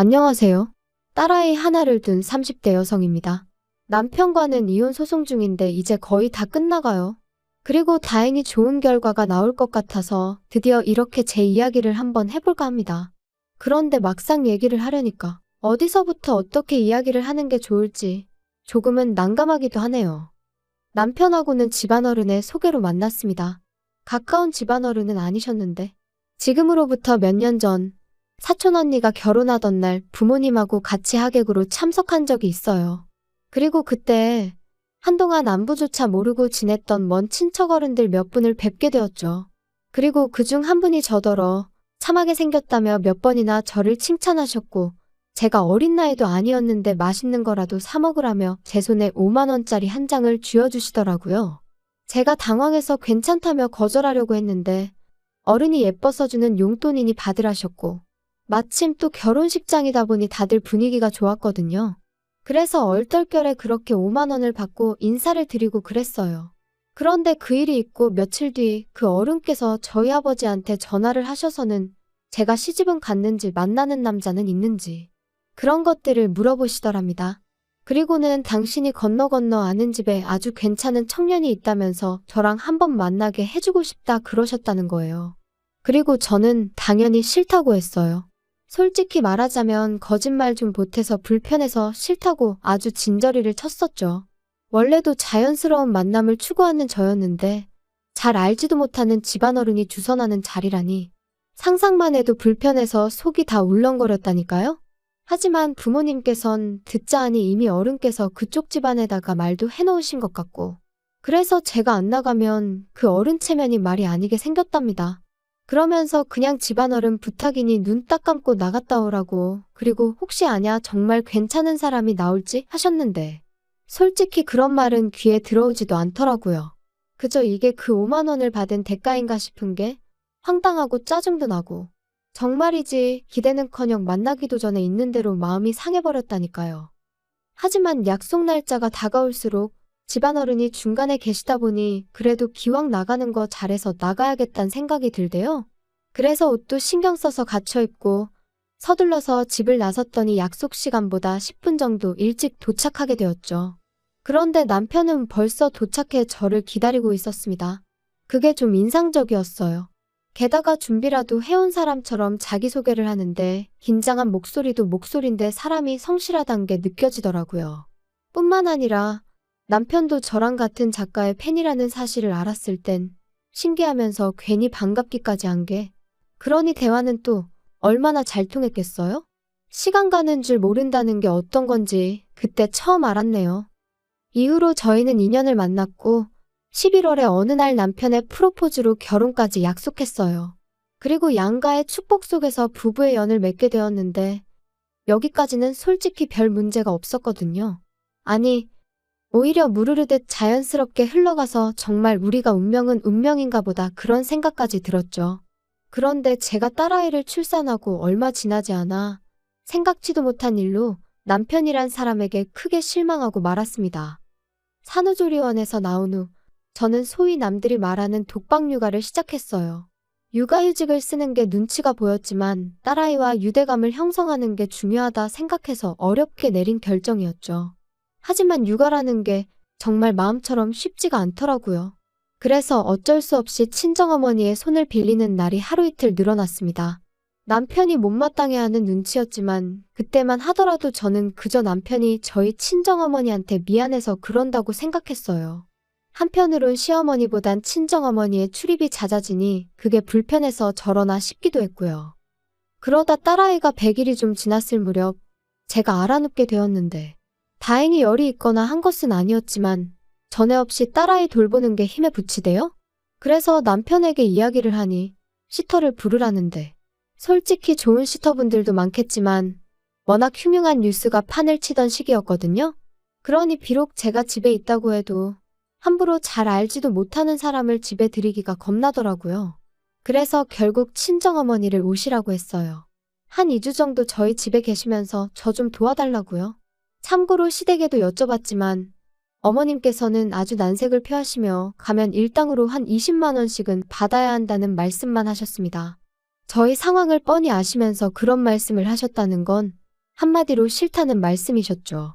안녕하세요. 딸아이 하나를 둔 30대 여성입니다. 남편과는 이혼 소송 중인데 이제 거의 다 끝나가요. 그리고 다행히 좋은 결과가 나올 것 같아서 드디어 이렇게 제 이야기를 한번 해볼까 합니다. 그런데 막상 얘기를 하려니까 어디서부터 어떻게 이야기를 하는 게 좋을지 조금은 난감하기도 하네요. 남편하고는 집안어른의 소개로 만났습니다. 가까운 집안어른은 아니셨는데 지금으로부터 몇 년 전 사촌언니가 결혼하던 날 부모님하고 같이 하객으로 참석한 적이 있어요. 그리고 그때 한동안 안부조차 모르고 지냈던 먼 친척 어른들 몇 분을 뵙게 되었죠. 그리고 그중 한 분이 저더러 참하게 생겼다며 몇 번이나 저를 칭찬하셨고 제가 어린 나이도 아니었는데 맛있는 거라도 사 먹으라며 제 손에 5만 원짜리 한 장을 쥐어주시더라고요. 제가 당황해서 괜찮다며 거절하려고 했는데 어른이 예뻐서 주는 용돈이니 받으라셨고 마침 또 결혼식장이다 보니 다들 분위기가 좋았거든요. 그래서 얼떨결에 그렇게 5만 원을 받고 인사를 드리고 그랬어요. 그런데 그 일이 있고 며칠 뒤 그 어른께서 저희 아버지한테 전화를 하셔서는 제가 시집은 갔는지 만나는 남자는 있는지 그런 것들을 물어보시더랍니다. 그리고는 당신이 건너 아는 집에 아주 괜찮은 청년이 있다면서 저랑 한번 만나게 해주고 싶다 그러셨다는 거예요. 그리고 저는 당연히 싫다고 했어요. 솔직히 말하자면 거짓말 좀 보태서 불편해서 싫다고 아주 진저리를 쳤었죠. 원래도 자연스러운 만남을 추구하는 저였는데 잘 알지도 못하는 집안어른이 주선하는 자리라니 상상만 해도 불편해서 속이 다 울렁거렸다니까요. 하지만 부모님께선 듣자 하니 이미 어른께서 그쪽 집안에다가 말도 해놓으신 것 같고 그래서 제가 안 나가면 그 어른 체면이 말이 아니게 생겼답니다. 그러면서 그냥 집안어른 부탁이니 눈 딱 감고 나갔다 오라고 그리고 혹시 아냐 정말 괜찮은 사람이 나올지 하셨는데 솔직히 그런 말은 귀에 들어오지도 않더라고요. 그저 이게 그 5만 원을 받은 대가인가 싶은 게 황당하고 짜증도 나고 정말이지 기대는커녕 만나기도 전에 있는 대로 마음이 상해버렸다니까요. 하지만 약속 날짜가 다가올수록 집안어른이 중간에 계시다 보니 그래도 기왕 나가는 거 잘해서 나가야겠다는 생각이 들대요. 그래서 옷도 신경 써서 갖춰 입고 서둘러서 집을 나섰더니 약속 시간보다 10분 정도 일찍 도착하게 되었죠. 그런데 남편은 벌써 도착해 저를 기다리고 있었습니다. 그게 좀 인상적이었어요. 게다가 준비라도 해온 사람처럼 자기소개를 하는데 긴장한 목소리도 목소리인데 사람이 성실하단 게 느껴지더라고요. 뿐만 아니라 남편도 저랑 같은 작가의 팬이라는 사실을 알았을 땐 신기하면서 괜히 반갑기까지 한 게 그러니 대화는 또 얼마나 잘 통했겠어요? 시간 가는 줄 모른다는 게 어떤 건지 그때 처음 알았네요. 이후로 저희는 인연을 만났고 11월에 어느 날 남편의 프로포즈로 결혼까지 약속했어요. 그리고 양가의 축복 속에서 부부의 연을 맺게 되었는데 여기까지는 솔직히 별 문제가 없었거든요. 아니, 오히려 무르르듯 자연스럽게 흘러가서 정말 우리가 운명은 운명인가 보다 그런 생각까지 들었죠. 그런데 제가 딸아이를 출산하고 얼마 지나지 않아 생각지도 못한 일로 남편이란 사람에게 크게 실망하고 말았습니다. 산후조리원에서 나온 후 저는 소위 남들이 말하는 독박 육아를 시작했어요. 육아휴직을 쓰는 게 눈치가 보였지만 딸아이와 유대감을 형성하는 게 중요하다 생각해서 어렵게 내린 결정이었죠. 하지만 육아라는 게 정말 마음처럼 쉽지가 않더라고요. 그래서 어쩔 수 없이 친정어머니의 손을 빌리는 날이 하루 이틀 늘어났습니다. 남편이 못마땅해하는 눈치였지만 그때만 하더라도 저는 그저 남편이 저희 친정어머니한테 미안해서 그런다고 생각했어요. 한편으론 시어머니보단 친정어머니의 출입이 잦아지니 그게 불편해서 저러나 싶기도 했고요. 그러다 딸아이가 100일이 좀 지났을 무렵 제가 알아눕게 되었는데 다행히 열이 있거나 한 것은 아니었지만 전에 없이 딸아이 돌보는 게 힘에 부치대요? 그래서 남편에게 이야기를 하니 시터를 부르라는데 솔직히 좋은 시터분들도 많겠지만 워낙 흉흉한 뉴스가 판을 치던 시기였거든요. 그러니 비록 제가 집에 있다고 해도 함부로 잘 알지도 못하는 사람을 집에 들이기가 겁나더라고요. 그래서 결국 친정어머니를 오시라고 했어요. 한 2주 정도 저희 집에 계시면서 저 좀 도와달라고요. 참고로 시댁에도 여쭤봤지만 어머님께서는 아주 난색을 표하시며 가면 일당으로 한 20만 원씩은 받아야 한다는 말씀만 하셨습니다. 저희 상황을 뻔히 아시면서 그런 말씀을 하셨다는 건 한마디로 싫다는 말씀이셨죠.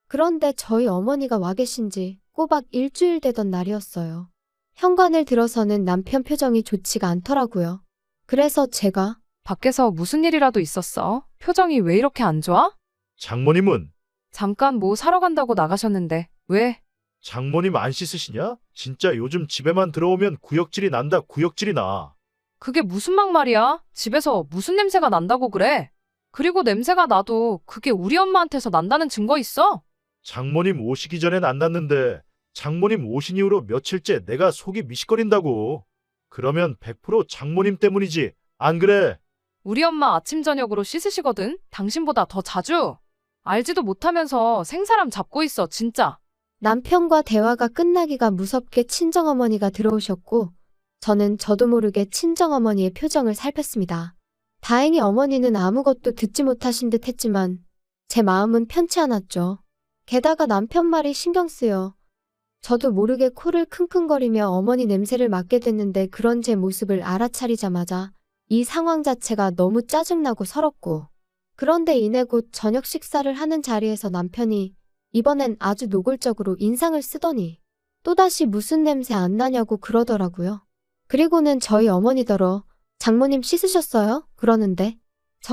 그런데 저희 어머니가 와 계신 지 꼬박 일주일 되던 날이었어요. 현관을 들어서는 남편 표정이 좋지가 않더라고요. 그래서 제가 밖에서 무슨 일이라도 있었어? 표정이 왜 이렇게 안 좋아? 장모님은? 잠깐 뭐 사러 간다고 나가셨는데, 왜? 장모님 안 씻으시냐? 진짜 요즘 집에만 들어오면 구역질이 난다, 구역질이 나. 그게 무슨 막말이야? 집에서 무슨 냄새가 난다고 그래? 그리고 냄새가 나도 그게 우리 엄마한테서 난다는 증거 있어? 장모님 오시기 전엔 안 났는데 장모님 오신 이후로 며칠째 내가 속이 미식거린다고. 그러면 100% 장모님 때문이지, 안 그래? 우리 엄마 아침 저녁으로 씻으시거든? 당신보다 더 자주? 알지도 못하면서 생사람 잡고 있어, 진짜. 남편과 대화가 끝나기가 무섭게 친정어머니가 들어오셨고 저는 저도 모르게 친정어머니의 표정을 살폈습니다. 다행히 어머니는 아무것도 듣지 못하신 듯 했지만 제 마음은 편치 않았죠. 게다가 남편 말이 신경 쓰여 저도 모르게 코를 킁킁거리며 어머니 냄새를 맡게 됐는데 그런 제 모습을 알아차리자마자 이 상황 자체가 너무 짜증나고 서럽고 그런데 이내 곧 저녁 식사를 하는 자리에서 남편이 이번엔 아주 노골적으로 인상을 쓰더니 또다시 무슨 냄새 안 나냐고 그러더라고요. 그리고는 저희 어머니더러 장모님 씻으셨어요? 그러는데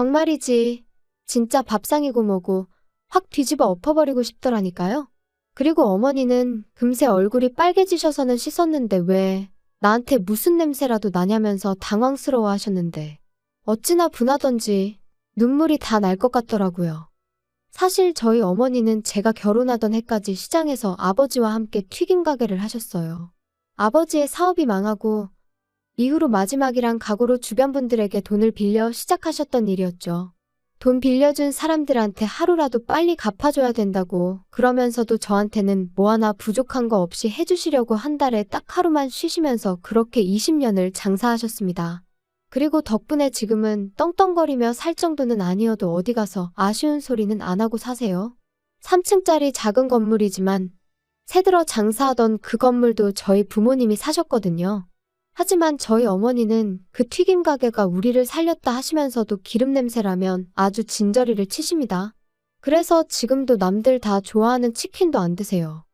정말이지 진짜 밥상이고 뭐고 확 뒤집어 엎어버리고 싶더라니까요. 그리고 어머니는 금세 얼굴이 빨개지셔서는 씻었는데 왜 나한테 무슨 냄새라도 나냐면서 당황스러워 하셨는데 어찌나 분하던지 눈물이 다 날 것 같더라고요. 사실 저희 어머니는 제가 결혼하던 해까지 시장에서 아버지와 함께 튀김 가게를 하셨어요. 아버지의 사업이 망하고 이후로 마지막이란 각오로 주변 분들에게 돈을 빌려 시작하셨던 일이었죠. 돈 빌려준 사람들한테 하루라도 빨리 갚아줘야 된다고 그러면서도 저한테는 뭐 하나 부족한 거 없이 해주시려고 한 달에 딱 하루만 쉬시면서 그렇게 20년을 장사하셨습니다. 그리고 덕분에 지금은 떵떵거리며 살 정도는 아니어도 어디 가서 아쉬운 소리는 안 하고 사세요. 3층짜리 작은 건물이지만 새들어 장사하던 그 건물도 저희 부모님이 사셨거든요. 하지만 저희 어머니는 그 튀김 가게가 우리를 살렸다 하시면서도 기름 냄새라면 아주 진저리를 치십니다. 그래서 지금도 남들 다 좋아하는 치킨도 안 드세요.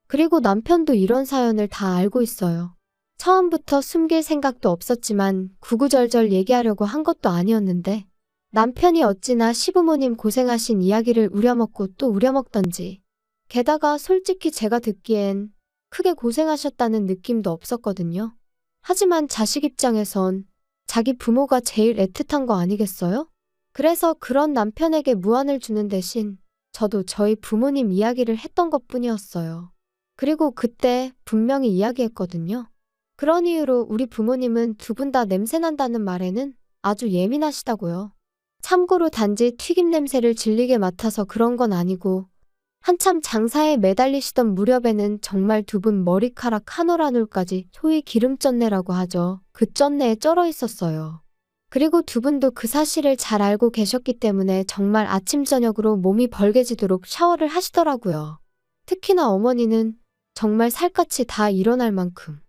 그리고 남편도 이런 사연을 다 알고 있어요. 처음부터 숨길 생각도 없었지만 구구절절 얘기하려고 한 것도 아니었는데 남편이 어찌나 시부모님 고생하신 이야기를 우려먹고 또 우려먹던지 게다가 솔직히 제가 듣기엔 크게 고생하셨다는 느낌도 없었거든요. 하지만 자식 입장에선 자기 부모가 제일 애틋한 거 아니겠어요? 그래서 그런 남편에게 무안을 주는 대신 저도 저희 부모님 이야기를 했던 것뿐이었어요. 그리고 그때 분명히 이야기했거든요. 그런 이유로 우리 부모님은 두 분 다 냄새난다는 말에는 아주 예민하시다고요. 참고로 단지 튀김 냄새를 질리게 맡아서 그런 건 아니고 한참 장사에 매달리시던 무렵에는 정말 두 분 머리카락 한 올 한 올까지 소위 기름쩐내라고 하죠. 그 쩐내에 쩔어 있었어요. 그리고 두 분도 그 사실을 잘 알고 계셨기 때문에 정말 아침 저녁으로 몸이 벌게지도록 샤워를 하시더라고요. 특히나 어머니는 정말 살갗이 다 일어날 만큼.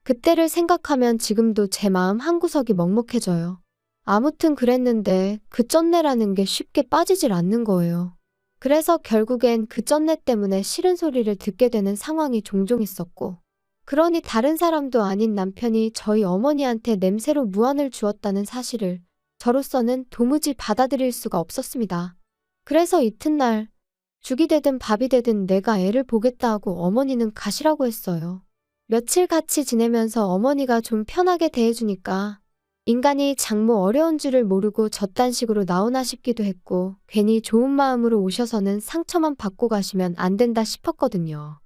그때를 생각하면 지금도 제 마음 한구석이 먹먹해져요. 아무튼 그랬는데 그 쩐내라는 게 쉽게 빠지질 않는 거예요. 그래서 결국엔 그 쩐내 때문에 싫은 소리를 듣게 되는 상황이 종종 있었고 그러니 다른 사람도 아닌 남편이 저희 어머니한테 냄새로 무안을 주었다는 사실을 저로서는 도무지 받아들일 수가 없었습니다. 그래서 이튿날 죽이 되든 밥이 되든 내가 애를 보겠다 하고 어머니는 가시라고 했어요. 며칠 같이 지내면서 어머니가 좀 편하게 대해주니까 인간이 장모 어려운 줄을 모르고 저딴 식으로 나오나 싶기도 했고 괜히 좋은 마음으로 오셔서는 상처만 받고 가시면 안 된다 싶었거든요.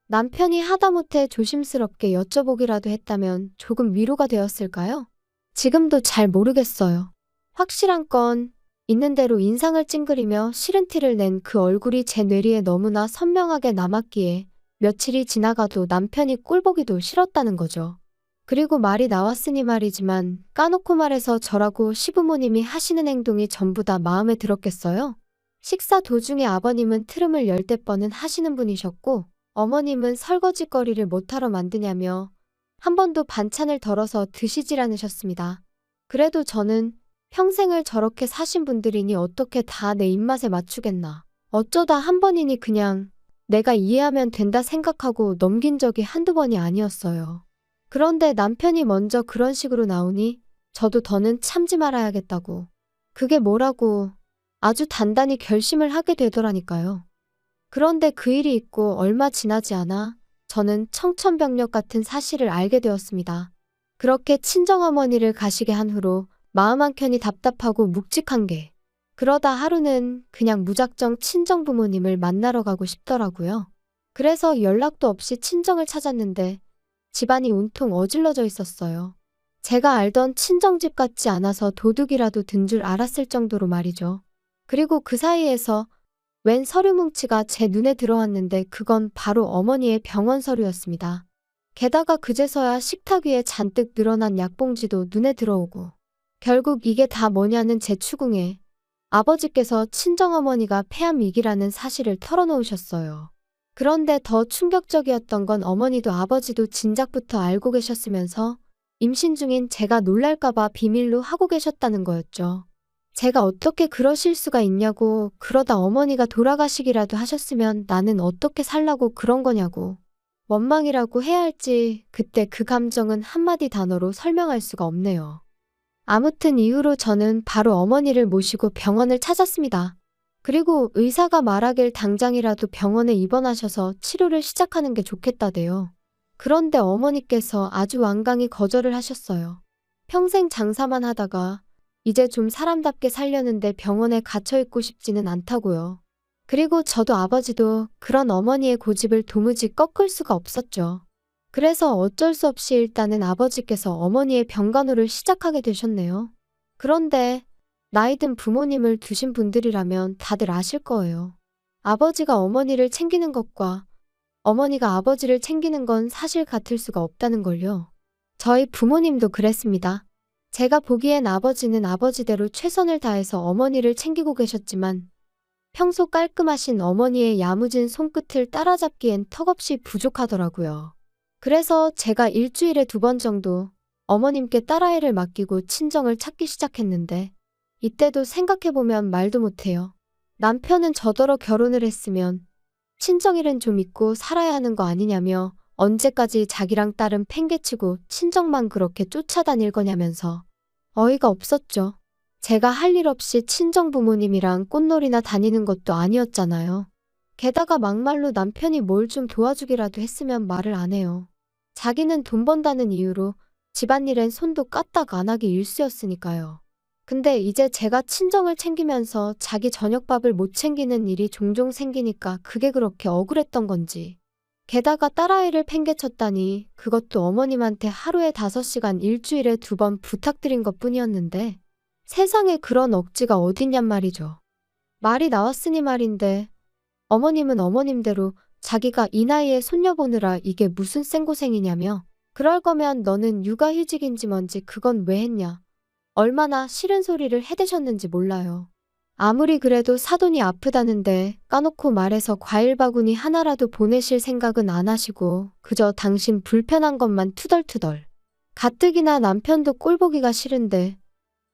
남편이 하다못해 조심스럽게 여쭤보기라도 했다면 조금 위로가 되었을까요? 지금도 잘 모르겠어요. 확실한 건 있는 대로 인상을 찡그리며 싫은 티를 낸 그 얼굴이 제 뇌리에 너무나 선명하게 남았기에 며칠이 지나가도 남편이 꼴보기도 싫었다는 거죠. 그리고 말이 나왔으니 말이지만 까놓고 말해서 저라고 시부모님이 하시는 행동이 전부 다 마음에 들었겠어요? 식사 도중에 아버님은 트름을 열댓 번은 하시는 분이셨고 어머님은 설거지거리를 못하러 만드냐며 한 번도 반찬을 덜어서 드시질 않으셨습니다. 그래도 저는 평생을 저렇게 사신 분들이니 어떻게 다 내 입맛에 맞추겠나. 어쩌다 한 번이니 그냥 내가 이해하면 된다 생각하고 넘긴 적이 한두 번이 아니었어요. 그런데 남편이 먼저 그런 식으로 나오니 저도 더는 참지 말아야겠다고. 그게 뭐라고 아주 단단히 결심을 하게 되더라니까요. 그런데 그 일이 있고 얼마 지나지 않아 저는 청천벽력 같은 사실을 알게 되었습니다. 그렇게 친정어머니를 가시게 한 후로 마음 한켠이 답답하고 묵직한 게 그러다 하루는 그냥 무작정 친정부모님을 만나러 가고 싶더라고요. 그래서 연락도 없이 친정을 찾았는데 집안이 온통 어질러져 있었어요. 제가 알던 친정집 같지 않아서 도둑이라도 든 줄 알았을 정도로 말이죠. 그리고 그 사이에서 웬 서류 뭉치가 제 눈에 들어왔는데 그건 바로 어머니의 병원 서류였습니다. 게다가 그제서야 식탁 위에 잔뜩 늘어난 약봉지도 눈에 들어오고 결국 이게 다 뭐냐는 제 추궁에 아버지께서 친정어머니가 폐암위기라는 사실을 털어놓으셨어요. 그런데 더 충격적이었던 건 어머니도 아버지도 진작부터 알고 계셨으면서 임신 중인 제가 놀랄까봐 비밀로 하고 계셨다는 거였죠. 제가 어떻게 그러실 수가 있냐고, 그러다 어머니가 돌아가시기라도 하셨으면 나는 어떻게 살라고 그런 거냐고. 원망이라고 해야 할지 그때 그 감정은 한마디 단어로 설명할 수가 없네요. 아무튼 이후로 저는 바로 어머니를 모시고 병원을 찾았습니다. 그리고 의사가 말하길 당장이라도 병원에 입원하셔서 치료를 시작하는 게 좋겠다대요. 그런데 어머니께서 아주 완강히 거절을 하셨어요. 평생 장사만 하다가 이제 좀 사람답게 살려는데 병원에 갇혀있고 싶지는 않다고요. 그리고 저도 아버지도 그런 어머니의 고집을 도무지 꺾을 수가 없었죠. 그래서 어쩔 수 없이 일단은 아버지께서 어머니의 병간호를 시작하게 되셨네요. 그런데 나이 든 부모님을 두신 분들이라면 다들 아실 거예요. 아버지가 어머니를 챙기는 것과 어머니가 아버지를 챙기는 건 사실 같을 수가 없다는 걸요. 저희 부모님도 그랬습니다. 제가 보기엔 아버지는 아버지대로 최선을 다해서 어머니를 챙기고 계셨지만 평소 깔끔하신 어머니의 야무진 손끝을 따라잡기엔 턱없이 부족하더라고요. 그래서 제가 일주일에 2번 정도 어머님께 딸아이를 맡기고 친정을 찾기 시작했는데 이때도 생각해보면 말도 못해요. 남편은 저더러 결혼을 했으면 친정일은 좀 잊고 살아야 하는 거 아니냐며 언제까지 자기랑 딸은 팽개치고 친정만 그렇게 쫓아다닐 거냐면서 어이가 없었죠. 제가 할 일 없이 친정 부모님이랑 꽃놀이나 다니는 것도 아니었잖아요. 게다가 막말로 남편이 뭘 좀 도와주기라도 했으면 말을 안 해요. 자기는 돈 번다는 이유로 집안일엔 손도 까딱 안 하기 일쑤였으니까요. 근데 이제 제가 친정을 챙기면서 자기 저녁밥을 못 챙기는 일이 종종 생기니까 그게 그렇게 억울했던 건지. 게다가 딸아이를 팽개쳤다니 그것도 어머님한테 하루에 5시간 일주일에 2번 부탁드린 것뿐이었는데 세상에 그런 억지가 어딨냔 말이죠. 말이 나왔으니 말인데 어머님은 어머님대로 자기가 이 나이에 손녀 보느라 이게 무슨 생고생이냐며 그럴 거면 너는 육아휴직인지 뭔지 그건 왜 했냐. 얼마나 싫은 소리를 해대셨는지 몰라요. 아무리 그래도 사돈이 아프다는데 까놓고 말해서 과일 바구니 하나라도 보내실 생각은 안 하시고 그저 당신 불편한 것만 투덜투덜. 가뜩이나 남편도 꼴보기가 싫은데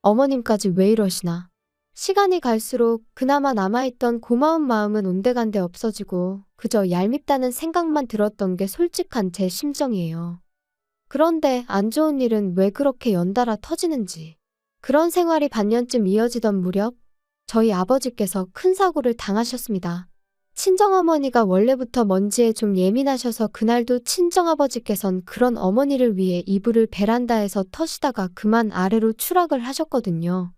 어머님까지 왜 이러시나. 시간이 갈수록 그나마 남아있던 고마운 마음은 온데간데 없어지고 그저 얄밉다는 생각만 들었던 게 솔직한 제 심정이에요. 그런데 안 좋은 일은 왜 그렇게 연달아 터지는지. 그런 생활이 반년쯤 이어지던 무렵 저희 아버지께서 큰 사고를 당하셨습니다. 친정어머니가 원래부터 먼지에 좀 예민하셔서 그날도 친정아버지께선 그런 어머니를 위해 이불을 베란다에서 터시다가 그만 아래로 추락을 하셨거든요.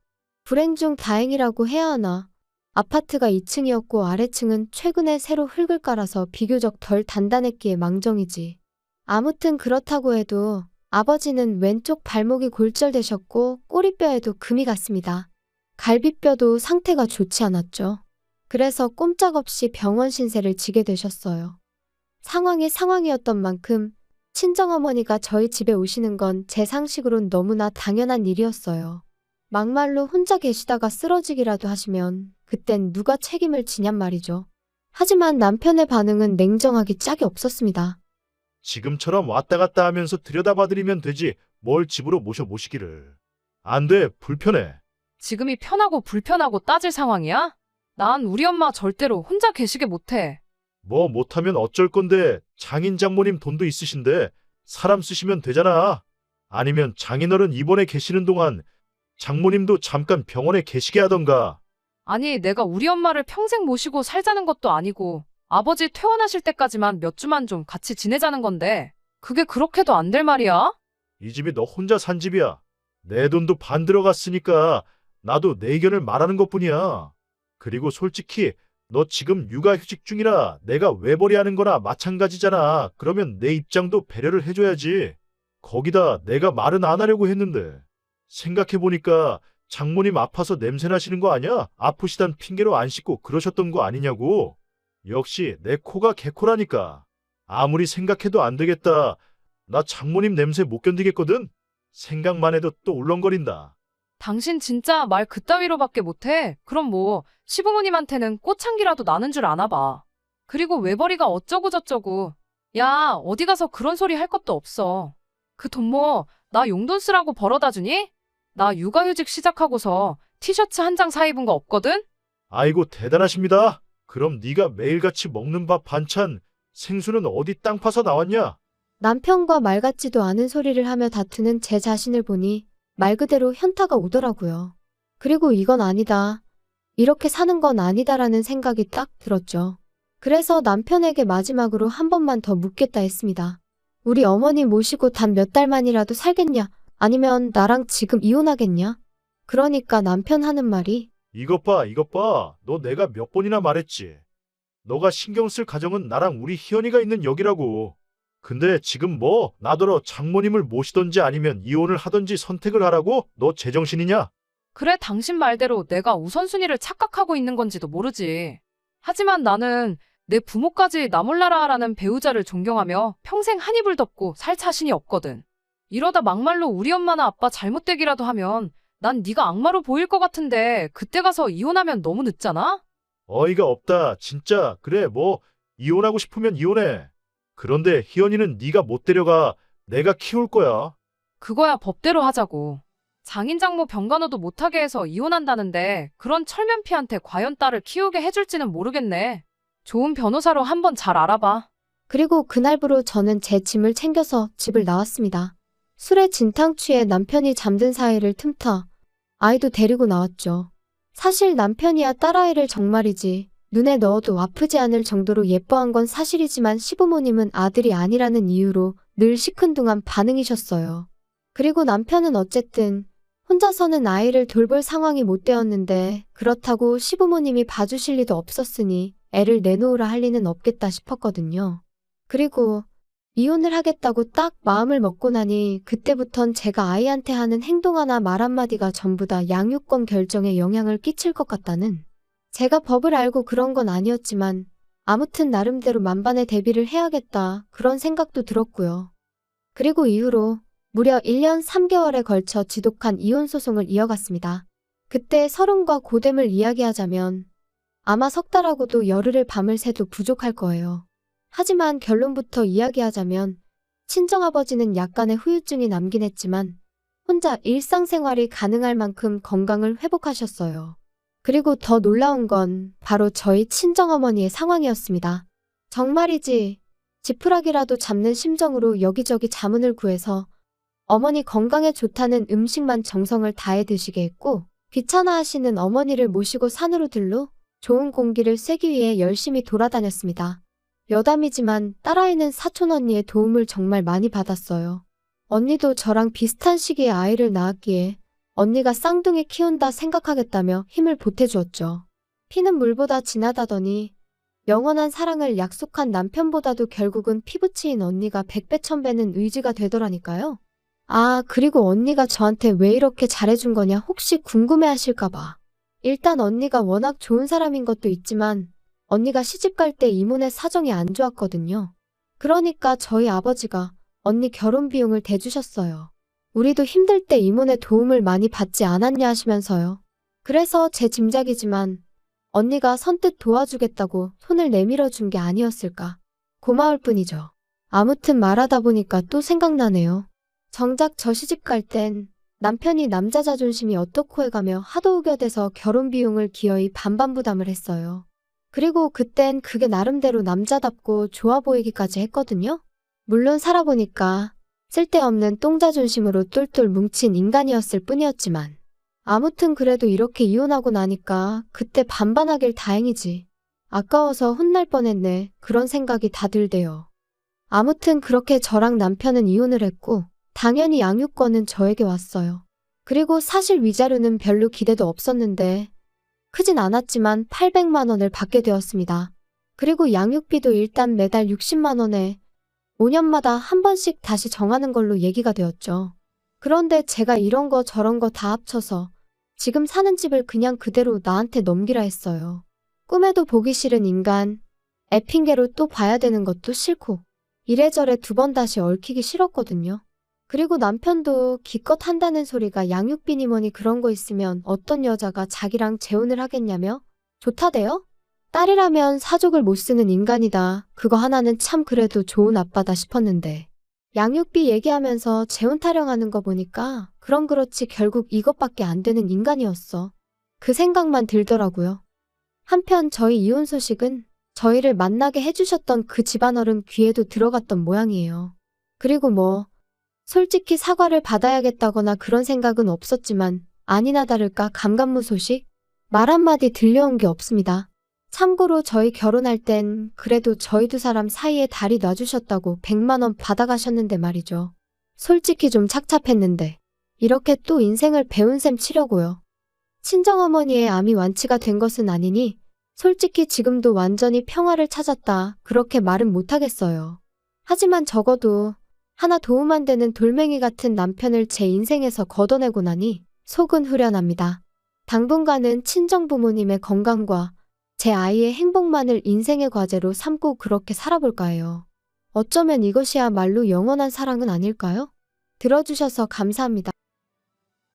불행 중 다행이라고 해야 하나. 아파트가 2층이었고 아래층은 최근에 새로 흙을 깔아서 비교적 덜 단단했기에 망정이지. 아무튼 그렇다고 해도 아버지는 왼쪽 발목이 골절되셨고 꼬리뼈에도 금이 갔습니다. 갈비뼈도 상태가 좋지 않았죠. 그래서 꼼짝없이 병원 신세를 지게 되셨어요. 상황이 상황이었던 만큼 친정어머니가 저희 집에 오시는 건 제 상식으론 너무나 당연한 일이었어요. 막말로 혼자 계시다가 쓰러지기라도 하시면 그땐 누가 책임을 지냔 말이죠. 하지만 남편의 반응은 냉정하기 짝이 없었습니다. 지금처럼 왔다 갔다 하면서 들여다봐드리면 되지 뭘 집으로 모시기를. 안 돼, 불편해. 지금이 편하고 불편하고 따질 상황이야? 난 우리 엄마 절대로 혼자 계시게 못해. 뭐 못하면 어쩔 건데 장인 장모님 돈도 있으신데 사람 쓰시면 되잖아. 아니면 장인어른 입원해 계시는 동안 장모님도 잠깐 병원에 계시게 하던가. 아니, 내가 우리 엄마를 평생 모시고 살자는 것도 아니고 아버지 퇴원하실 때까지만 몇 주만 좀 같이 지내자는 건데 그게 그렇게도 안 될 말이야? 이 집이 너 혼자 산 집이야. 내 돈도 반 들어갔으니까 나도 내 의견을 말하는 것뿐이야. 그리고 솔직히 너 지금 육아휴직 중이라 내가 외벌이 하는 거나 마찬가지잖아. 그러면 내 입장도 배려를 해줘야지. 거기다 내가 말은 안 하려고 했는데. 생각해보니까 장모님 아파서 냄새 나시는 거 아니야? 아프시단 핑계로 안 씻고 그러셨던 거 아니냐고. 역시 내 코가 개코라니까. 아무리 생각해도 안 되겠다. 나 장모님 냄새 못 견디겠거든? 생각만 해도 또 울렁거린다. 당신 진짜 말 그따위로밖에 못해. 그럼 뭐 시부모님한테는 꽃향기라도 나는 줄 아나 봐. 그리고 외벌이가 어쩌고 저쩌고. 야, 어디 가서 그런 소리 할 것도 없어. 그 돈 뭐 나 용돈 쓰라고 벌어다 주니? 나 육아휴직 시작하고서 티셔츠 한 장 사 입은 거 없거든? 아이고 대단하십니다. 그럼 네가 매일같이 먹는 밥 반찬 생수는 어디 땅 파서 나왔냐? 남편과 말 같지도 않은 소리를 하며 다투는 제 자신을 보니 말 그대로 현타가 오더라고요. 그리고 이건 아니다. 이렇게 사는 건 아니다라는 생각이 딱 들었죠. 그래서 남편에게 마지막으로 한 번만 더 묻겠다 했습니다. 우리 어머니 모시고 단 몇 달만이라도 살겠냐? 아니면 나랑 지금 이혼하겠냐? 그러니까 남편 하는 말이 이것 봐, 이것 봐. 너 내가 몇 번이나 말했지. 너가 신경 쓸 가정은 나랑 우리 희연이가 있는 여기라고. 근데 지금 뭐 나더러 장모님을 모시던지 아니면 이혼을 하던지 선택을 하라고? 너 제정신이냐? 그래, 당신 말대로 내가 우선순위를 착각하고 있는 건지도 모르지. 하지만 나는 내 부모까지 나 몰라라라는 배우자를 존경하며 평생 한 이불 덮고 살 자신이 없거든. 이러다 막말로 우리 엄마나 아빠 잘못되기라도 하면 난 네가 악마로 보일 것 같은데 그때 가서 이혼하면 너무 늦잖아? 어이가 없다. 진짜. 그래 뭐 이혼하고 싶으면 이혼해. 그런데 희연이는 네가 못 데려가. 내가 키울 거야. 그거야 법대로 하자고. 장인장모 병간호도 못하게 해서 이혼한다는데 그런 철면피한테 과연 딸을 키우게 해줄지는 모르겠네. 좋은 변호사로 한번 잘 알아봐. 그리고 그날부로 저는 제 짐을 챙겨서 집을 나왔습니다. 술에 진탕 취해 남편이 잠든 사이를 틈타 아이도 데리고 나왔죠. 사실 남편이야 딸아이를 정말이지 눈에 넣어도 아프지 않을 정도로 예뻐한 건 사실이지만 시부모님은 아들이 아니라는 이유로 늘 시큰둥한 반응이셨어요. 그리고 남편은 어쨌든 혼자서는 아이를 돌볼 상황이 못 되었는데 그렇다고 시부모님이 봐주실 리도 없었으니 애를 내놓으라 할 리는 없겠다 싶었거든요. 그리고 이혼을 하겠다고 딱 마음을 먹고 나니 그때부턴 제가 아이한테 하는 행동 하나 말 한마디가 전부 다 양육권 결정에 영향을 끼칠 것 같다는 제가 법을 알고 그런 건 아니었지만 아무튼 나름대로 만반의 대비를 해야겠다 그런 생각도 들었고요. 그리고 이후로 무려 1년 3개월에 걸쳐 지독한 이혼 소송을 이어갔습니다. 그때 서름과 고됨을 이야기하자면 아마 석 달하고도 열흘을 밤을 새도 부족할 거예요. 하지만 결론부터 이야기하자면 친정아버지는 약간의 후유증이 남긴 했지만 혼자 일상생활이 가능할 만큼 건강을 회복하셨어요. 그리고 더 놀라운 건 바로 저희 친정어머니의 상황이었습니다. 정말이지 지푸라기라도 잡는 심정으로 여기저기 자문을 구해서 어머니 건강에 좋다는 음식만 정성을 다해 드시게 했고 귀찮아하시는 어머니를 모시고 산으로 들러 좋은 공기를 쐬기 위해 열심히 돌아다녔습니다. 여담이지만 딸아이는 사촌 언니의 도움을 정말 많이 받았어요. 언니도 저랑 비슷한 시기에 아이를 낳았기에 언니가 쌍둥이 키운다 생각하겠다며 힘을 보태주었죠. 피는 물보다 진하다더니 영원한 사랑을 약속한 남편보다도 결국은 피부치인 언니가 100배 1000배는 의지가 되더라니까요. 아, 그리고 언니가 저한테 왜 이렇게 잘해준 거냐 혹시 궁금해하실까봐. 일단 언니가 워낙 좋은 사람인 것도 있지만 언니가 시집갈 때 이모네 사정이 안 좋았거든요. 그러니까 저희 아버지가 언니 결혼 비용을 대주셨어요. 우리도 힘들 때 이모네 도움을 많이 받지 않았냐 하시면서요. 그래서 제 짐작이지만 언니가 선뜻 도와주겠다고 손을 내밀어 준 게 아니었을까. 고마울 뿐이죠. 아무튼 말하다 보니까 또 생각나네요. 정작 저 시집갈 땐 남편이 남자 자존심이 어떻고 해가며 하도 우겨대서 결혼 비용을 기어이 반반 부담을 했어요. 그리고 그땐 그게 나름대로 남자답고 좋아 보이기까지 했거든요. 물론 살아보니까 쓸데없는 똥자존심으로 똘똘 뭉친 인간이었을 뿐이었지만 아무튼 그래도 이렇게 이혼하고 나니까 그때 반반하길 다행이지. 아까워서 혼날 뻔했네. 그런 생각이 다 들대요. 아무튼 그렇게 저랑 남편은 이혼을 했고 당연히 양육권은 저에게 왔어요. 그리고 사실 위자료는 별로 기대도 없었는데 크진 않았지만 800만 원을 받게 되었습니다. 그리고 양육비도 일단 매달 60만 원에 5년마다 한 번씩 다시 정하는 걸로 얘기가 되었죠. 그런데 제가 이런 거 저런 거 다 합쳐서 지금 사는 집을 그냥 그대로 나한테 넘기라 했어요. 꿈에도 보기 싫은 인간, 애 핑계로 또 봐야 되는 것도 싫고 이래저래 두 번 다시 얽히기 싫었거든요. 그리고 남편도 기껏 한다는 소리가 양육비니 뭐니 그런 거 있으면 어떤 여자가 자기랑 재혼을 하겠냐며? 좋다대요? 딸이라면 사족을 못 쓰는 인간이다. 그거 하나는 참 그래도 좋은 아빠다 싶었는데. 양육비 얘기하면서 재혼 타령하는 거 보니까 그럼 그렇지 결국 이것밖에 안 되는 인간이었어. 그 생각만 들더라고요. 한편 저희 이혼 소식은 저희를 만나게 해주셨던 그 집안어른 귀에도 들어갔던 모양이에요. 그리고 솔직히 사과를 받아야겠다거나 그런 생각은 없었지만 아니나 다를까 감감무 소식? 말 한마디 들려온 게 없습니다. 참고로 저희 결혼할 땐 그래도 저희 두 사람 사이에 다리 놔주셨다고 100만 원 받아가셨는데 말이죠. 솔직히 좀 착잡했는데 이렇게 또 인생을 배운 셈 치려고요. 친정어머니의 암이 완치가 된 것은 아니니 솔직히 지금도 완전히 평화를 찾았다 그렇게 말은 못하겠어요. 하지만 적어도 하나 도움 안 되는 돌멩이 같은 남편을 제 인생에서 걷어내고 나니 속은 후련합니다. 당분간은 친정부모님의 건강과 제 아이의 행복만을 인생의 과제로 삼고 그렇게 살아볼까 해요. 어쩌면 이것이야말로 영원한 사랑은 아닐까요? 들어주셔서 감사합니다.